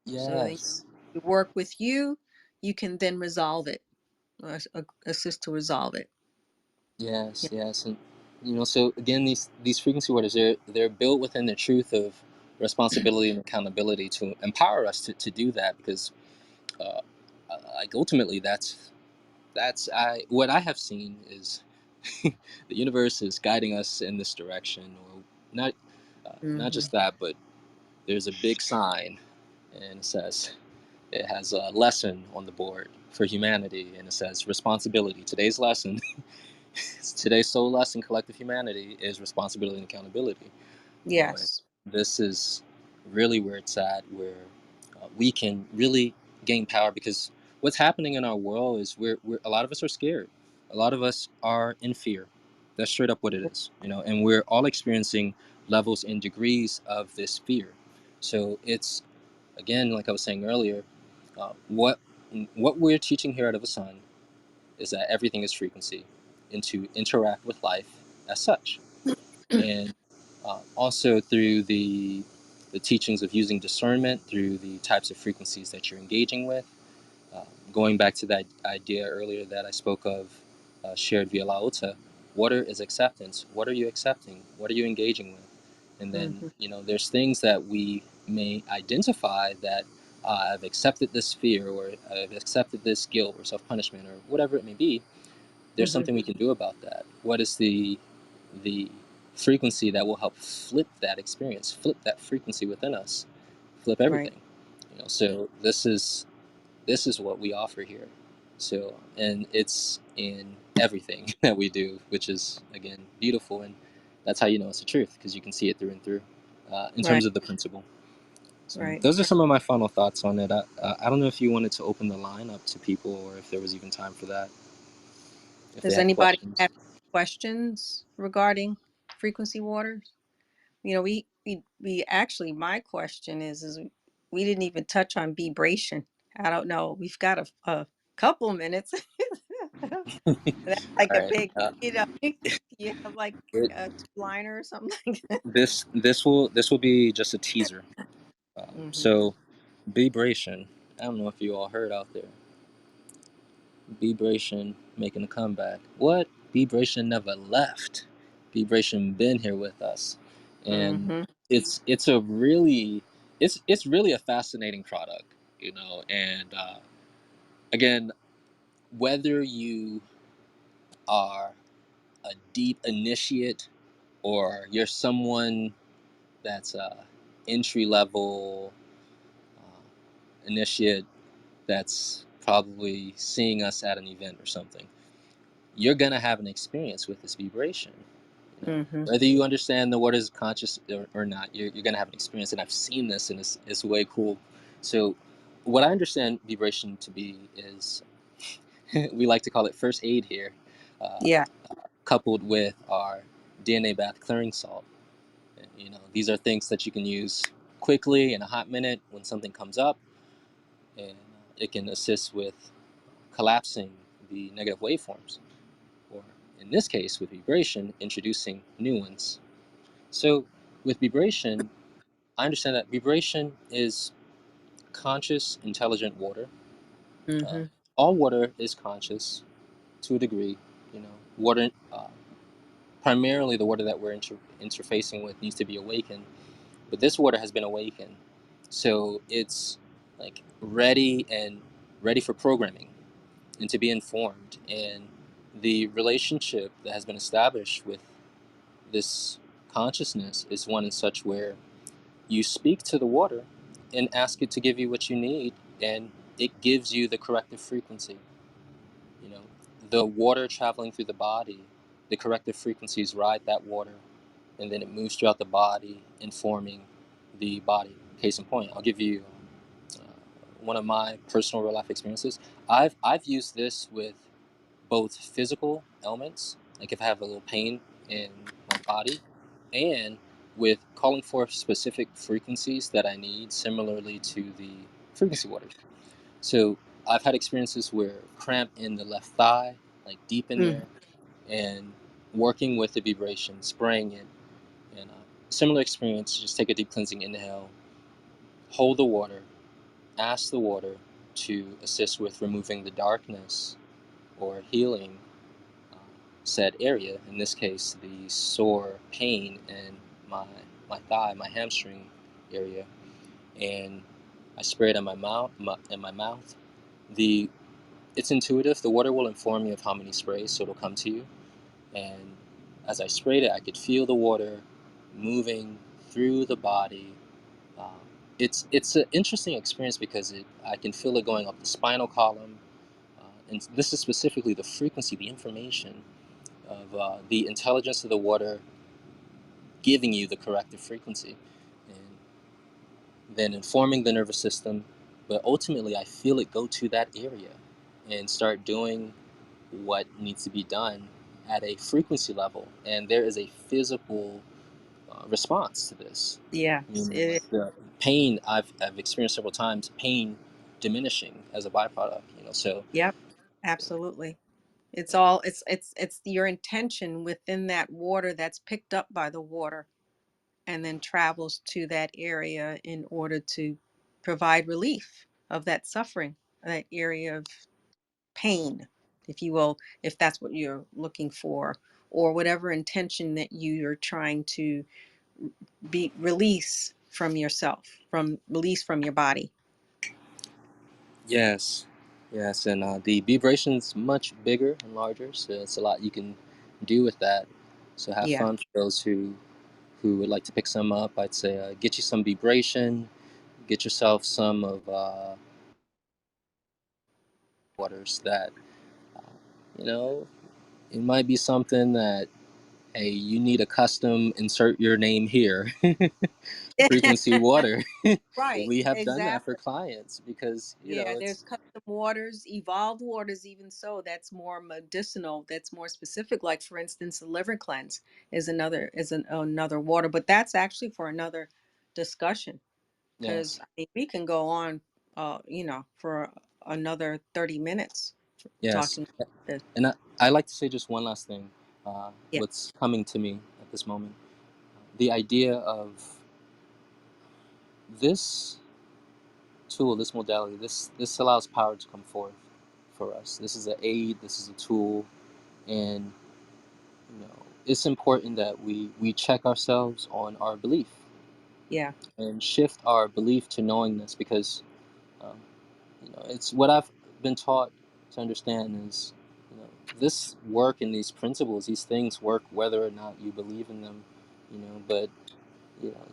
So then yes, you work with you. You can then resolve it or assist to resolve it. yes, Yeah. yes. And so again, these frequency waters, they're built within the truth of responsibility and accountability to empower us to do that, because uh, like ultimately that's I what I have seen is the universe is guiding us in this direction, or not. Not Hmm. just that, but there's a big sign, and it has a lesson on the board for humanity, and it says responsibility. Today's lesson, today's sole lesson, collective humanity, is responsibility and accountability. And Yes. this is really where it's at, where we can really gain power, because what's happening in our world is we're a lot of us are scared. A lot of us are in fear. That's straight up what it is, and we're all experiencing levels and degrees of this fear. So it's, again, like I was saying earlier, what we're teaching here at Of a Sun is that everything is frequency, and to interact with life as such. And also through the teachings of using discernment through the types of frequencies that you're engaging with. Uh, Going back to that idea earlier that I spoke of, shared via Laota, water is acceptance. What are you accepting? What are you engaging with? And then, Hmm. there's things that we may identify that I've accepted this fear, or I've accepted this guilt or self punishment, or whatever it may be. There's Hmm. something we can do about that. What is the frequency that will help flip that experience, flip that frequency within us, flip Right. everything. So this is what we offer here. So, and it's in everything that we do, which is again beautiful, and that's how you know it's the truth, because you can see it through and through, in Right. terms of the principle. So Right. those are some of my final thoughts on it. I don't know if you wanted to open the line up to people, or if there was even time for that, if they Does had anybody questions. have questions regarding frequency waters? We actually, my question is we didn't even touch on vibration. I don't know. We've got a couple minutes. That's like All a right. big, you have like It, a liner or something like that. this will be just a teaser. Hmm. So vibration. I don't know if you all heard out there. Vibration making a comeback. What? Vibration never left. Vibration been here with us, and Hmm. it's a really it's really a fascinating product, And again, whether you are a deep initiate or you're someone that's a entry level initiate that's probably seeing us at an event or something, you're gonna have an experience with this vibration. Hmm. Whether you understand the what is conscious or not, you're gonna have an experience. And I've seen this, and it's way cool. So, what I understand vibration to be is, we like to call it first aid here, uh, Yeah. coupled with our DNA bath clearing salt. These are things that you can use quickly in a hot minute when something comes up, and it can assist with collapsing the negative waveforms, or in this case, with vibration, introducing new ones. So, with vibration, I understand that vibration is conscious, intelligent water. Uh, Hmm. all water is conscious to a degree. Water, primarily the water that we're interfacing with, needs to be awakened, but this water has been awakened, so it's like ready for programming and to be informed. And the relationship that has been established with this consciousness is one in such where you speak to the water and ask it to give you what you need, and it gives you the corrective frequency. You know, the water traveling through the body, the corrective frequencies ride that water, and then it moves throughout the body, informing the body. Case in point, I'll give you uh, one of my personal real life experiences. I've used this with both physical ailments, like if I have a little pain in my body, and with calling forth specific frequencies that I need, similarly to the frequency waters. So I've had experiences where cramp in the left thigh, like deep in Hmm. there, and working with the vibration, spraying it, and similar experience. Just take a deep cleansing inhale, hold the water, ask the water to assist with removing the darkness or healing uh, said area. In this case, the sore pain in my thigh, my hamstring area, and I spray it in my mouth. The It's intuitive. The water will inform you of how many sprays, so it'll come to you. And as I sprayed it, I could feel the water moving through the body. Um, it's an interesting experience because I can feel it going up the spinal column, and this is specifically the frequency, the information of the intelligence of the water giving you the corrective frequency, and then informing the nervous system. But ultimately, I feel it go to that area and start doing what needs to be done at a frequency level, and there is a physical response to this. Yes. Like the pain I've experienced several times, pain diminishing as a byproduct. So Yep. Absolutely. It's your intention within that water that's picked up by the water and then travels to that area in order to provide relief of that suffering, that area of pain, if you will, if that's what you're looking for, or whatever intention that you're trying to be release from yourself, from release from your body. yes, yes, and the vibration's much bigger and larger, so it's a lot you can do with that. So have Yeah. fun for those who would like to pick some up. I'd say get you some vibration, get yourself some of waters that uh, you know it might be something that, hey, you need a custom insert your name here frequency water. Right. We have done that for Exactly. clients because Yeah, it's there's custom waters, evolved waters, even so. That's more medicinal. That's more specific. Like for instance, the liver cleanse another water, but that's actually for another discussion. Because yes, I mean, we can go on, for another 30 minutes yes. talking about this. And I like to say just one last thing. Yeah, What's coming to me at this moment? The idea of this tool, this modality, this allows power to come forth for us. This is an aid. This is a tool, and it's important that we check ourselves on our belief yeah, and shift our belief to knowingness, because um, it's what I've been taught to understand is, this work and these principles, these things work whether or not you believe in them, but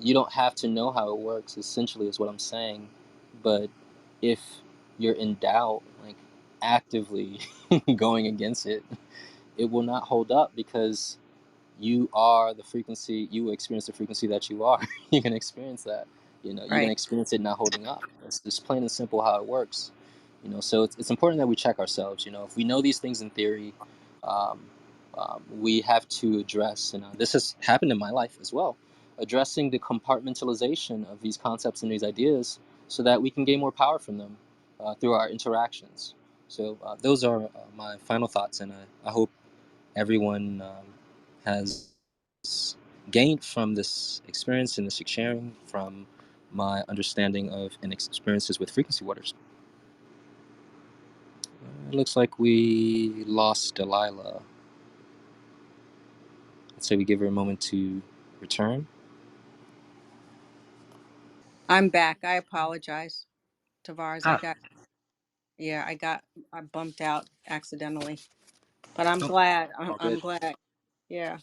you don't have to know how it works, essentially, is what I'm saying. But if you're in doubt, like actively going against it, it will not hold up, because you are the frequency. You experience the frequency that you are. You can experience that. You can right. experience it not holding up. It's just plain and simple how it works. So it's important that we check ourselves. If we know these things in theory, um, we have to address, and this has happened in my life as well, addressing the compartmentalization of these concepts and these ideas, so that we can gain more power from them through our interactions. So those are my final thoughts, and I hope everyone has gained from this experience and this sharing from my understanding of and experiences with frequency waters. It looks like we lost Delilah. Let's say we give her a moment to return. I'm back. I apologize, Tavares. Ah, I bumped out accidentally, but I'm nope, glad. all I'm good. glad. Yeah.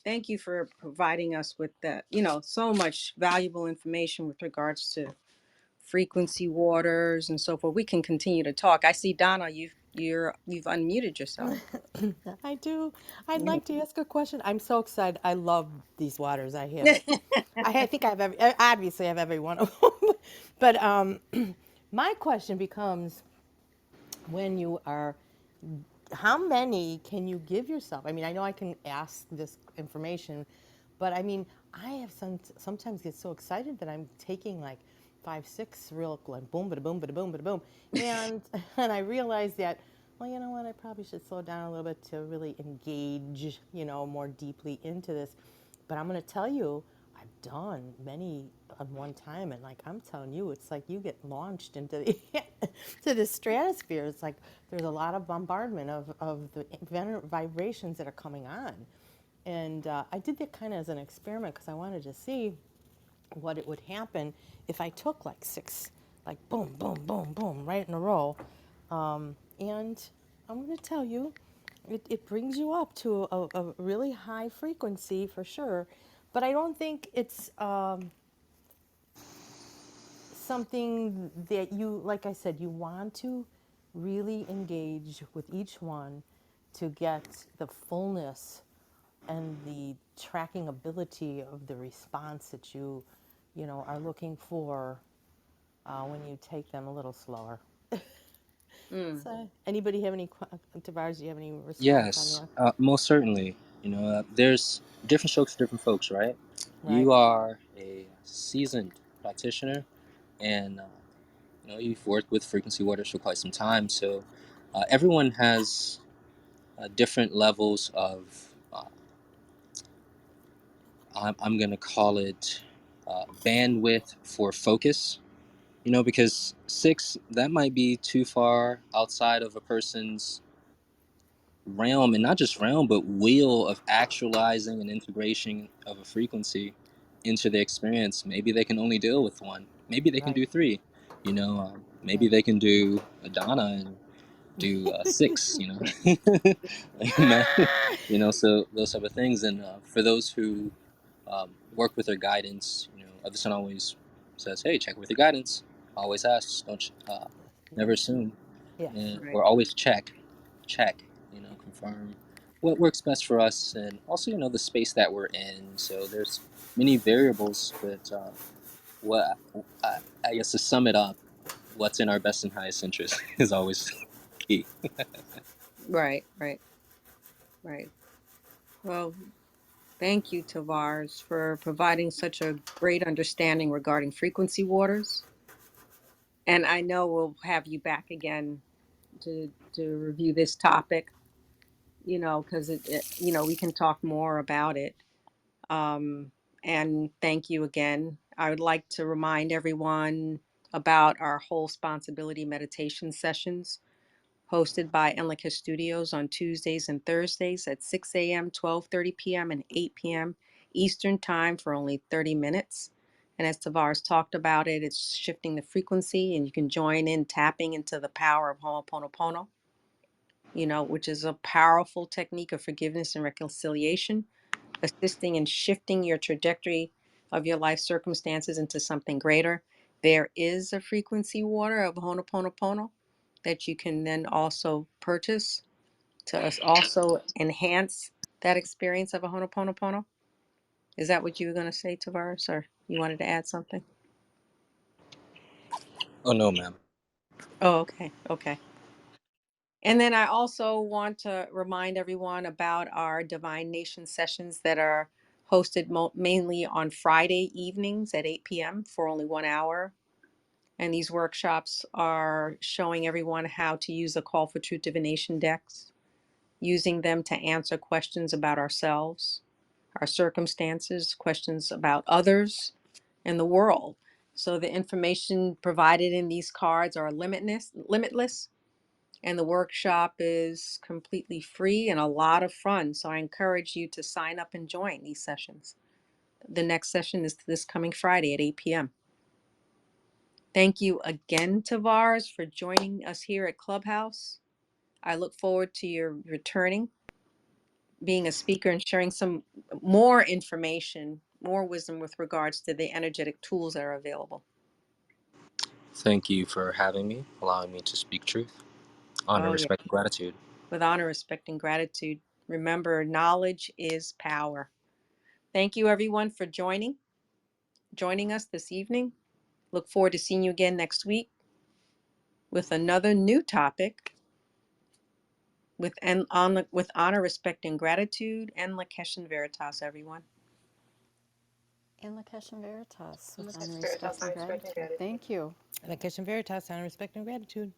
Thank you for providing us with that, so much valuable information with regards to frequency waters and so forth. We can continue to talk. I see Donna, you've unmuted yourself. I do. I'd Yeah. like to ask a question. I'm so excited. I love these waters. I think I have obviously I have every one of them. But my question becomes when you are how many can you give yourself? I mean, I know I can ask this information, but I mean, I have sometimes get so excited that I'm taking like 5, 6 real like boom, bada boom, bada boom, bada boom, and and I realize that, well, you know what, I probably should slow down a little bit to really engage, more deeply into this. But I'm going to tell you, I've done many on one time, and like I'm telling you, it's like you get launched into the to the stratosphere. It's like there's a lot of bombardment of the vibrations that are coming on, and I did that kind of as an experiment because I wanted to see what it would happen if I took like 6, like boom, boom, boom, boom, right in a row. And I'm going to tell you, it brings you up to a really high frequency for sure. But I don't think it's something that you, like I said, you want to really engage with each one to get the fullness and the tracking ability of the response that you are looking for when you take them a little slower. Mm. So, anybody have any, Tavares, do you have any response on Yes, that? most certainly. There's different strokes for different folks, right? Right, You are a seasoned practitioner, and you've worked with frequency waters for quite some time. So everyone has different levels of, I'm going to call it bandwidth for focus. Because 6, that might be too far outside of a person's realm, and not just realm, but wheel of actualizing an integration of a frequency into the experience. Maybe they can only deal with one. Maybe they can right, do 3. Maybe right, they can do a Donna, do six, math, so those type of things. And for those who work with their guidance, other son always says, hey, check with your guidance. Always ask, don't never Right. assume, Yes. and Right. or always check, confirm what works best for us, and also the space that we're in. So there's many variables, but what I guess to sum it up, what's in our best and highest interest is always key. Right. Right. Right. Well, thank you, Tavars, for providing such a great understanding regarding frequency waters. And I know we'll have you back again to review this topic, because we can talk more about it. Um, and thank you again. I would like to remind everyone about our whole responsibility meditation sessions hosted by Enlica Studios on Tuesdays and Thursdays at 6 a.m., 12:30 p.m., and 8 p.m. Eastern Time for only 30 minutes. And as Tavares talked about it, it's shifting the frequency, and you can join in tapping into the power of Ho'oponopono, which is a powerful technique of forgiveness and reconciliation, assisting in shifting your trajectory of your life circumstances into something greater. There is a frequency water of Ho'oponopono that you can then also purchase to us also enhance that experience of a Ho'oponopono. Is that what you were going to say, Tavares, or you wanted to add something? Oh no, ma'am. Oh, okay. Okay. And then I also want to remind everyone about our Divine Nation sessions that are hosted mainly on Friday evenings at 8 p.m. for only 1 hour. And these workshops are showing everyone how to use the Call for Truth Divination decks, using them to answer questions about ourselves, our circumstances, questions about others and the world. So the information provided in these cards are limitless, and the workshop is completely free and a lot of fun. So I encourage you to sign up and join these sessions. The next session is this coming Friday at 8 p.m. Thank you again, Tavars, for joining us here at Clubhouse. I look forward to your returning, being a speaker and sharing some more information, more wisdom with regards to the energetic tools that are available. Thank you for having me, allowing me to speak truth. Honor, Oh, yeah. respect, and gratitude. With honor, respect, and gratitude. Remember, knowledge is power. Thank you, everyone, for joining us this evening. Look forward to seeing you again next week with another new topic with honor, respect, and gratitude, and Lakesh and Veritas, everyone. In Lakesh and Veritas, with honor, respect, and gratitude. Thank you. All Lakesh and Veritas, honor, respect, and gratitude.